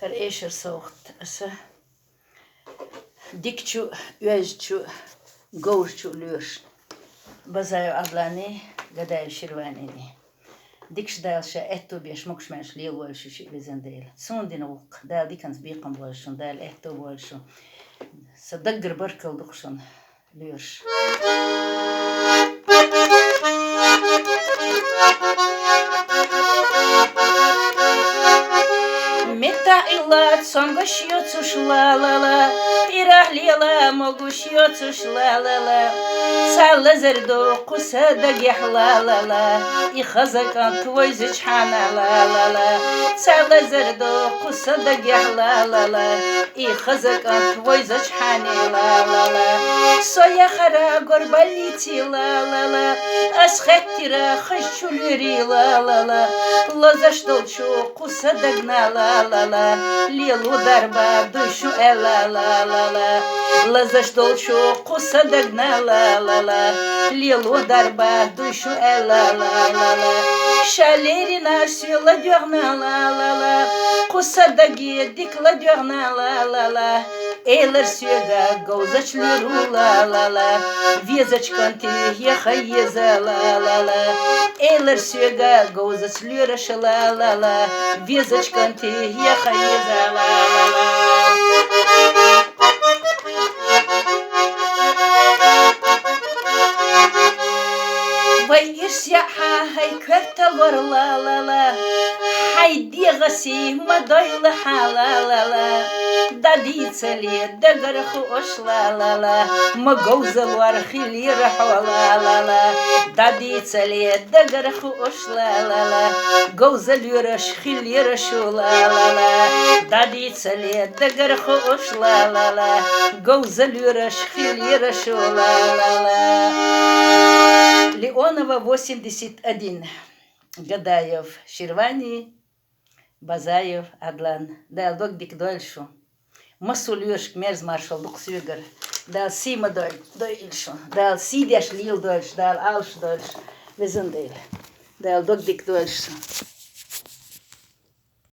Her eşer soğut ise dikçu, üyezçu, gavurçu lüş. Bazayo ablani, gadayo şirvanini. Dikş dalşa etto biş mokşmenş liye volşu şi bizden değil. Sondin uq, dal dikans biqam volşun, dal etto volşun. Sadagr barkal duqşun lüş. Meta illat songoşyotuş la la la. Irahlila moguşyotuş la la la. Salla zerdo qusada gih la la la. İxazakan tvoy zıçhana la la la. Salla zerdo qusada gih la la la. İxazakan tvoy zıçhani la la la. Soya khara gorbaliti la la la. Asxettira xışçuleri la la la. Лозаш толчу, куса догнала, ла-ла, лилу дарба, душу эла-ла-ла-ла. Лозаш толчу, куса догнала, ла-ла, лилу дарба, душу эла-ла-ла-ла. Шалерина сюла дёрнала, ла-ла, куса даги дикла дёрнала, ла-ла. Эйлер сюга, гаузач люрула, ла-ла, везочкан ты еха езала, ла-ла. Эйлер сюга, гаузач люра ла-ла-ла, везочкан ты еха езала, ла-ла. Вайгирся хай квертал вор ла-ла-ла. Хайди гаси мадойла ха-ла-ла-ла. Дадица ли дагарху ош ла-ла-ла. Магоузал вархили раху ла-ла-ла. Дадица ли дагарху ош ла-ла-ла. Гоузал юраш хили рашу ла-ла-ла. Дадица ли дагарху ош ла-ла-ла. Гоузал юраш хили рашу ла-ла-ла. Леонова 81. Гадаев Ширвани, Базаев Адлан. Дал догдик дольшу. Масулюш кмерз маршал дуксюгар. Дал сима дольшу. Дал сидяш лил дольш. Дал алш дольш. Везендейл. Дал догдик дольшу.